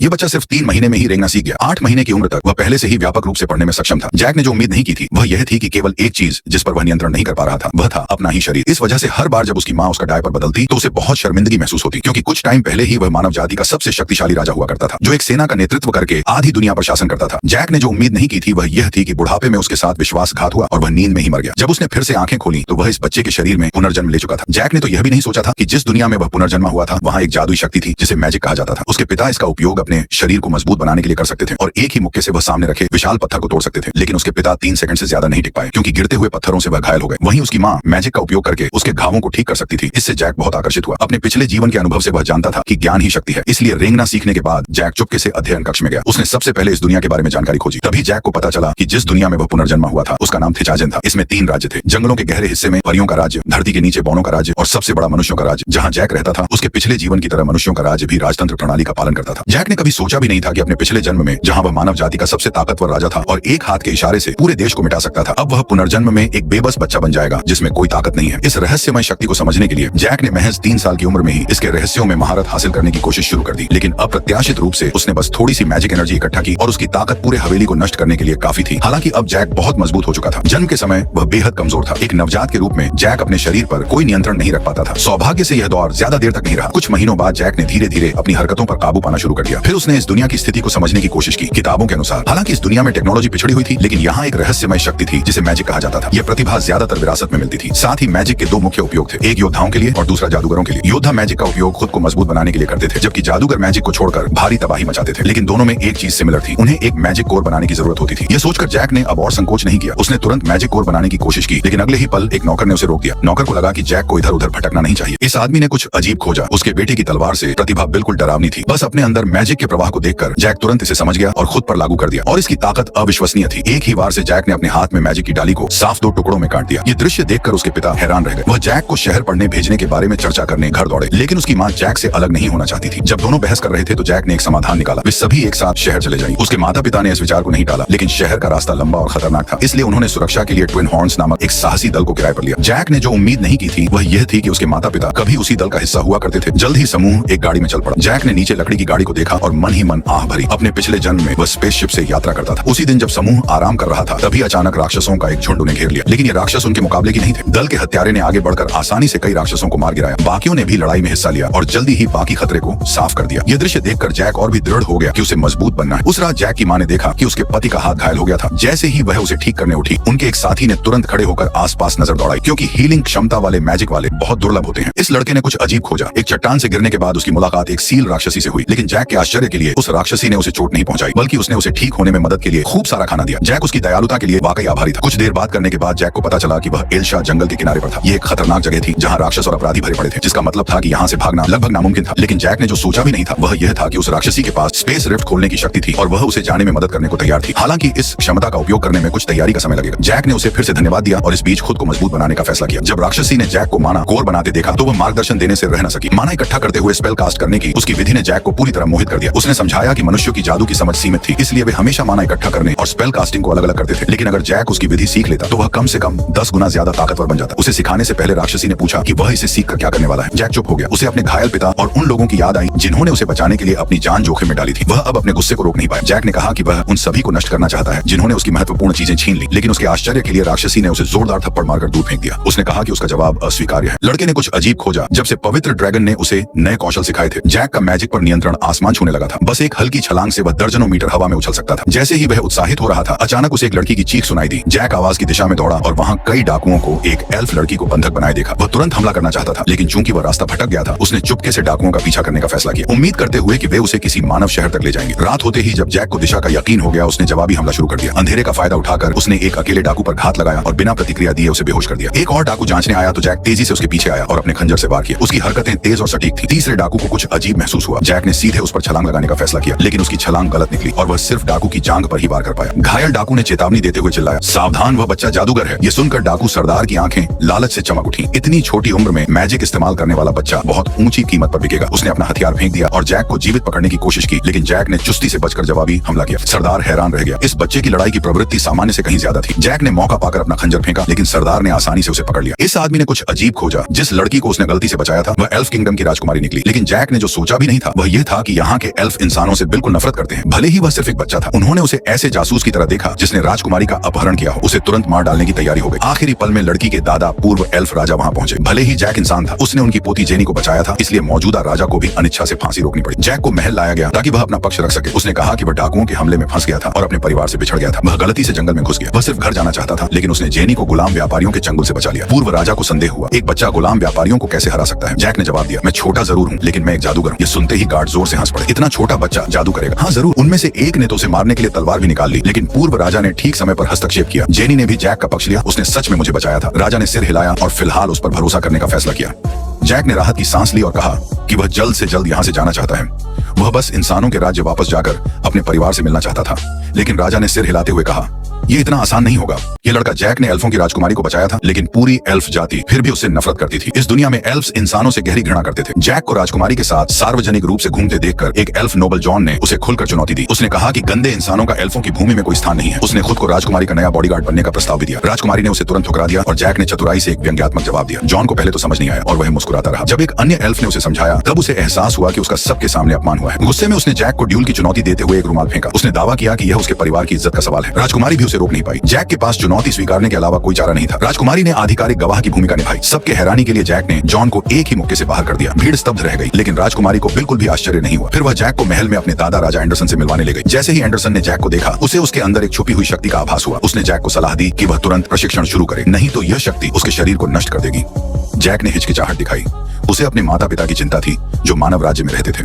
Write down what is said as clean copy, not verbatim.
ये बच्चा सिर्फ 3 महीने में ही रेंगना सीख गया। 8 महीने की उम्र तक वह पहले से ही व्यापक रूप से पढ़ने में सक्षम था। जैक ने जो उम्मीद नहीं की थी वह यह थी कि केवल एक चीज जिस पर वह नियंत्रण नहीं कर पा रहा था वह था अपना ही शरीर। इस वजह से हर बार जब उसकी माँ उसका डायपर बदलती तो उसे बहुत शर्मिंदगी महसूस होती, क्योंकि कुछ टाइम पहले ही वह मानव जाति का सबसे शक्तिशाली राजा हुआ करता था, जो एक सेना का नेतृत्व करके आधी दुनिया पर शासन करता था। जैक ने जो उम्मीद नहीं की थी वह यह थी कि बुढ़ापे में उसके साथ विश्वासघात हुआ और वह नींद में ही मर गया। जब उसने फिर से आंखें खोली तो वह इस बच्चे के शरीर में पुनर्जन्म ले चुका था। जैक ने तो यह भी नहीं सोचा था कि जिस दुनिया में वह पुनर्जन्मा हुआ था वहाँ एक जादुई शक्ति थी जिसे मैजिक कहा जाता था। उसके पिता इसका उपयोग अपने शरीर को मजबूत बनाने के लिए कर सकते थे और एक ही मुक्के से वह सामने रखे विशाल पत्थर को तोड़ सकते थे, लेकिन उसके पिता 3 सेकंड से ज्यादा नहीं टिक पाए, क्योंकि गिरते हुए पत्थरों से वह घायल हो गए। वहीं उसकी माँ मैजिक का उपयोग करके उसके घावों को ठीक कर सकती थी। इससे जैक बहुत आकर्षित हुआ। अपने पिछले जीवन के अनुभव से वह जानता था कि ज्ञान ही शक्ति है, इसलिए रेंगना सीखने के बाद जैक चुपके से अध्ययन कक्ष में गया। उसने सबसे पहले इस दुनिया के बारे में जानकारी खोजी। तभी जैक को पता चला कि जिस दुनिया में वह पुनर्जन्मा हुआ था उसका नाम थिचाजेन था। इसमें 3 राज्य थे, जंगलों के गहरे हिस्से में परियों का राज्य, धरती के नीचे बौनों का राज्य और सबसे बड़ा मनुष्यों का राज्य। जहाँ जैक रहता था उसके पिछले जीवन की तरह मनुष्यों का राज्य भी राजतंत्र प्रणाली का पालन करता था। जैक ने कभी सोचा भी नहीं था कि अपने पिछले जन्म में जहाँ वह मानव जाति का सबसे ताकतवर राजा था और एक हाथ के इशारे से पूरे देश को मिटा सकता था, अब वह पुनर्जन्म में एक बेबस बच्चा बन जाएगा जिसमें कोई ताकत नहीं है। इस रहस्यमय शक्ति को समझने के लिए जैक ने महज 3 साल की उम्र में ही इसके रहस्यों में महारत हासिल करने की कोशिश शुरू कर दी, लेकिन अप्रत्याशित रूप से उसने बस थोड़ी सी मैजिक एनर्जी इकट्ठा की और उसकी ताकत पूरे हवेली को नष्ट करने के लिए काफी थी। हालांकि अब जैक बहुत मजबूत हो चुका था। जन्म के समय वह बेहद कमजोर था। एक नवजात के रूप में जैक अपने शरीर पर कोई नियंत्रण नहीं रख पाता था। सौभाग्य से यह दौर ज्यादा देर तक नहीं रहा। कुछ महीनों बाद जैक ने धीरे धीरे अपनी हरकतों पर काबू पाना शुरू कर दिया। फिर उसने इस दुनिया की स्थिति को समझने की कोशिश की किताबों के अनुसार। हालांकि इस दुनिया में टेक्नोलॉजी पिछड़ी हुई थी, लेकिन यहाँ एक रहस्यमय शक्ति थी जिसे मैजिक कहा जाता था। यह प्रतिभा ज्यादातर विरासत में मिलती थी। साथ ही मैजिक के 2 मुख्य उपयोग थे, एक योद्धाओं के लिए और दूसरा जादूगरों के लिए। योद्धा मैजिक का उपयोग खुद को मजबूत बनाने के लिए करते थे, जबकि जादूगर मैजिक को छोड़कर भारी तबाही मचाते थे। लेकिन दोनों में एक चीज सिमिलर थी, उन्हें एक मैजिक कोर बनाने की जरूरत होती थी। यह सोचकर जैक ने अब और संकोच नहीं किया। उसने तुरंत मैजिक कोर बनाने की कोशिश की, लेकिन अगले ही पल एक नौकर ने उसे रोक दिया। नौकर को लगा कि जैक को इधर उधर भटकना नहीं चाहिए। इस आदमी ने कुछ अजीब खोजा। उसके बेटे की तलवार से प्रतिभा बिल्कुल डरावनी थी। बस अपने अंदर मैजिक के प्रवाह को देखकर जैक तुरंत इसे समझ गया और खुद पर लागू कर दिया, और इसकी ताकत अविश्वसनीय थी। एक ही वार से जैक ने अपने हाथ में मैजिक की डाली को साफ 2 टुकड़ों में काट दिया। ये दृश्य देखकर उसके पिता हैरान रह गए। वह जैक को शहर पढ़ने भेजने के बारे में चर्चा करने घर दौड़े, लेकिन उसकी माँ जैक से अलग नहीं होना चाहती थी। जब दोनों बहस कर रहे थे तो जैक ने एक समाधान निकाला। वे सभी एक साथ शहर चले जाएं। उसके माता पिता ने इस विचार को नहीं टाला, लेकिन शहर का रास्ता लंबा और खतरनाक था, इसलिए उन्होंने सुरक्षा के लिए ट्विन हॉर्न्स नामक एक साहसी दल को किराए पर लिया। जैक ने जो उम्मीद नहीं की थी वह यह थी कि उसके माता पिता कभी उसी दल का हिस्सा हुआ करते थे। जल्द ही समूह एक गाड़ी में चल पड़ा। जैक ने नीचे लकड़ी की गाड़ी को देखा और मन ही मन आह भरी। अपने पिछले जन्म में वह स्पेसशिप से यात्रा करता था। उसी दिन जब समूह आराम कर रहा था तभी अचानक राक्षसों का एक झुंड उन्हें घेर लिया, लेकिन ये राक्षस उनके मुकाबले की नहीं थे। दल के हत्यारे ने आगे बढ़कर आसानी से कई राक्षसों को मार गिराया। बाकियों ने भी लड़ाई में हिस्सा लिया और जल्दी ही बाकी खतरे को साफ कर दिया। यह दृश्य देखकर जैक और भी दृढ़ हो गया कि उसे मजबूत बनना है। उस रात जैक की मां ने देखा कि उसके पति का हाथ घायल हो गया था। जैसे ही वह उसे ठीक करने उठी, उनके एक साथी ने तुरंत खड़े होकर आसपास नजर दौड़ाई, क्योंकि हीलिंग क्षमता वाले मैजिक वाले बहुत दुर्लभ होते हैं। इस लड़के ने कुछ अजीब खोजा। एक चट्टान से गिरने के बाद उसकी मुलाकात एक सील राक्षसी से हुई, लेकिन जैक के आश्चर्य के लिए उस राक्षसी ने उसे चोट नहीं पहुंचाई, बल्कि उसने उसे ठीक होने में मदद के लिए खूब सारा खाना दिया। जैक उसकी दयालुता के लिए वाकई आभारी था। कुछ देर बात करने के बाद जैक को पता चला कि वह एल्शा जंगल के किनारे पर था। ये एक खतरनाक जगह थी जहाँ राक्षस और अपराधी भरे पड़े थे, जिसका मतलब था कि यहाँ से भागना लगभग नामुमकिन था। लेकिन जैक ने जो सोचा भी नहीं था वह यह था कि उस राक्षसी के पास स्पेस रिफ्ट खोलने की शक्ति थी और वह उसे जाने में मदद करने को तैयार थी। हालांकि इस क्षमता का उपयोग करने में कुछ तैयारी का समय लगेगा। जैक ने उसे फिर से धन्यवाद दिया और इस बीच खुद को मजबूत बनाने का फैसला किया। जब राक्षसी ने जैक को माना कोर बनाते देखा तो वह मार्गदर्शन देने से रह न सकी। माना इकट्ठा करते हुए स्पेल कास्ट करने की उसकी विधि ने जैक को पूरी तरह मोहित कर दिया। उसने समझाया कि मनुष्यों की जादू की समझ सीमित थी, इसलिए वे हमेशा माना इकट्ठा करने और स्पेल कास्टिंग को अलग अलग करते थे। लेकिन अगर जैक उसकी विधि सीख लेता तो वह कम से कम 10 गुना ज्यादा ताकतवर बन जाता। उसे सिखाने से पहले राक्षसी ने पूछा कि वह इसे सीख कर क्या करने वाला है। जैक चुप हो गया। उसे अपने घायल पिता और उन लोगों की याद आई जिन्होंने उसे बचाने के लिए अपनी जान जोखिम में डाली थी। वह अब अपने गुस्से को रोक नहीं पाया। जैक ने कहा कि वह उन सभी को नष्ट करना चाहता है जिन्होंने उसकी महत्वपूर्ण चीजें छीन ली, लेकिन उसके आश्चर्य के लिए राक्षसी ने उसे जोरदार थप्पड़ मारकर दूर फेंक दिया। उसने कहा कि उसका जवाब अस्वीकार्य है। लड़के ने कुछ अजीब खोजा। जब से पवित्र ड्रैगन ने उसे नए कौशल सिखाए थे, जैक का मैजिक पर नियंत्रण आसमान छूने लगा था। बस एक हल्की छलांग से वह दर्जनों मीटर हवा में उछल सकता था। जैसे ही वह उत्साहित हो रहा था, अचानक उसे एक लड़की की चीख सुनाई दी। जैक आवाज की दिशा में दौड़ा और वहाँ कई डाकुओं को एक एल्फ लड़की को बंधक बनाए देखा। वह तुरंत हमला करना चाहता था, लेकिन चूंकि वह रास्ता भटक गया था, उसने चुपके से डाकुओं का पीछा करने का फैसला किया, उम्मीद करते हुए कि वे उसे किसी मानव शहर तक ले जाएंगे। रात होते ही जब जैक को दिशा का यकीन हो गया, उसने जवाबी हमला शुरू कर दिया। अंधेरे का फायदा उठाकर उसने एक अकेले डाकू पर घात लगाया और बिना प्रतिक्रिया दिए उसे बेहोश कर दिया। एक और डाकू जांचने आया तो जैक तेजी से उसके पीछे आया और अपने खंजर से वार किया। उसकी हरकतें तेज और सटीक थी। तीसरे डाकू को कुछ अजीब महसूस हुआ। जैक ने सीधे उस पर छलांग लगाने का फैसला किया, लेकिन उसकी छलांग गलत निकली और वह सिर्फ डाकू की जांघ पर ही वार कर पाया। घायल डाकू ने चेतावनी देते हुए चिल्लाया, सावधान, वह बच्चा जादूगर है। ये सुनकर डाकू सरदार की आंखें लालच से चमक उठी। इतनी छोटी उम्र में मैजिक इस्तेमाल करने वाला बच्चा बहुत ऊंची कीमत पर बिकेगा। उसने अपना हथियार फेंक दिया और जैक को जीवित पकड़ने की कोशिश की, लेकिन जैक ने चुस्ती से बचकर जवाबी हमला किया। सरदार हैरान रह गया। इस बच्चे की लड़ाई की प्रवृत्ति सामान्य से कहीं ज्यादा थी। जैक ने मौका पाकर अपना खंजर फेंका, लेकिन सरदार ने आसानी से उसे पकड़ लिया। इस आदमी ने कुछ अजीब खोजा। जिस लड़की को उसने गलती से बचाया था वह एल्फ किंगडम की राजकुमारी निकली, लेकिन जैक ने जो सोचा भी नहीं था वह यह था कि यहाँ के एल्फ इंसानों से बिल्कुल नफरत करते हैं, भले ही वह सिर्फ एक बच्चा था। उन्होंने उसे ऐसे जासूस की तरह देखा जिसने राजकुमारी का अपहरण किया हो। उसे तुरंत मार डालने की तैयारी हो गई। आखिरी पल में लड़की के दादा पूर्व एल्फ राजा वहां पहुंचे। भले ही जैक इंसान था, उसने उनकी पोती जेनी को बचाया था, इसलिए मौजूदा राजा को भी अनिच्छा से फांसी रोकनी पड़ी। जैक को महल लाया गया ताकि वह अपना पक्ष रख सके। उसने कहा कि वह डाकुओं के हमले में फंस गया था और अपने परिवार से बिछड़ गया था। वह गलती से जंगल में घुस गया। वह सिर्फ घर जाना चाहता था, लेकिन उसने जेनी को गुलाम व्यापारियों के चंगुल से बचा लिया। पूर्व राजा को संदेह हुआ, एक बच्चा गुलाम व्यापारियों को कैसे हरा सकता है। जैक ने जवाब दिया, मैं छोटा जरूर हूँ, लेकिन मैं एक जादूगर हूँ। ये सुनते ही गार्ड जोर से हंस पड़े। इतना छोटा बच्चा जादू करेगा? हाँ जरूर। उनमें से एक ने तो उसे मारने के लिए तलवार भी निकाल ली, लेकिन पूर्व राजा ने ठीक समय पर हस्तक्षेप किया। जेनी ने भी जैक का पक्ष लिया। उसने सच में मुझे बचाया था। राजा ने सिर हिलाया और फिलहाल उस पर भरोसा करने का फैसला किया। जैक ने राहत की सांस ली और कहा कि वह जल्द से जल्द यहाँ से जाना चाहता है। वह बस इंसानों के राज्य वापस जाकर अपने परिवार से मिलना चाहता था। लेकिन राजा ने सिर हिलाते हुए कहा, यह इतना आसान नहीं होगा। ये लड़का जैक ने एल्फों की राजकुमारी को बचाया था, लेकिन पूरी एल्फ जाति फिर भी उससे नफरत करती थी। इस दुनिया में एल्फ्स इंसानों से गहरी घृणा करते थे। जैक को राजकुमारी के साथ सार्वजनिक रूप से घूमते देखकर एक एल्फ नोबल जॉन ने उसे खुलकर चुनौती दी। उसने कहा कि गंदे इंसानों का एल्फों की भूमि में कोई स्थान नहीं है। उसने खुद को राजकुमारी का नया बॉडीगार्ड बनने का प्रस्ताव भी दिया। राजकुमारी ने उसे तुरंत ठुकरा दिया और जैक ने चतुराई से एक व्यंग्यात्मक जवाब दिया। जॉन को पहले तो समझ नहीं आया और वह मुस्कुराता रहा। जब एक अन्य एल्फ ने उसे समझाया, तब उसे एहसास हुआ कि उसका सबके सामने अपमान हुआ है। गुस्से में उसने जैक को ड्यूल की चुनौती देते हुए एक रुमाल फेंका। उसने दावा किया कि यह उसके परिवार की इज्जत का सवाल है। राजकुमारी भी उसे रोक नहीं पाई। जैक के पास चुनौती स्वीकारने के अलावा कोई चारा नहीं था। राजकुमारी ने आधिकारिक गवाह की भूमिका निभाई। सबके हैरानी के लिए जैक ने जॉन को एक ही मुक्के से बाहर कर दिया। भीड़ स्तब्ध रह गई, लेकिन राजकुमारी को बिल्कुल भी आश्चर्य नहीं हुआ। फिर वह जैक को महल में अपने दादा राजा एंडरसन से मिलवाने ले गई। जैसे ही एंडरसन ने जैक को देखा, उसे उसके अंदर एक छुपी हुई शक्ति का आभास हुआ। उसने जैक को सलाह दी कि वह तुरंत प्रशिक्षण शुरू करे, नहीं तो यह शक्ति उसके शरीर को नष्ट कर देगी। जैक ने हिचकिचाहट दिखाई। उसे अपने माता पिता की चिंता थी, जो मानव राज्य में रहते थे।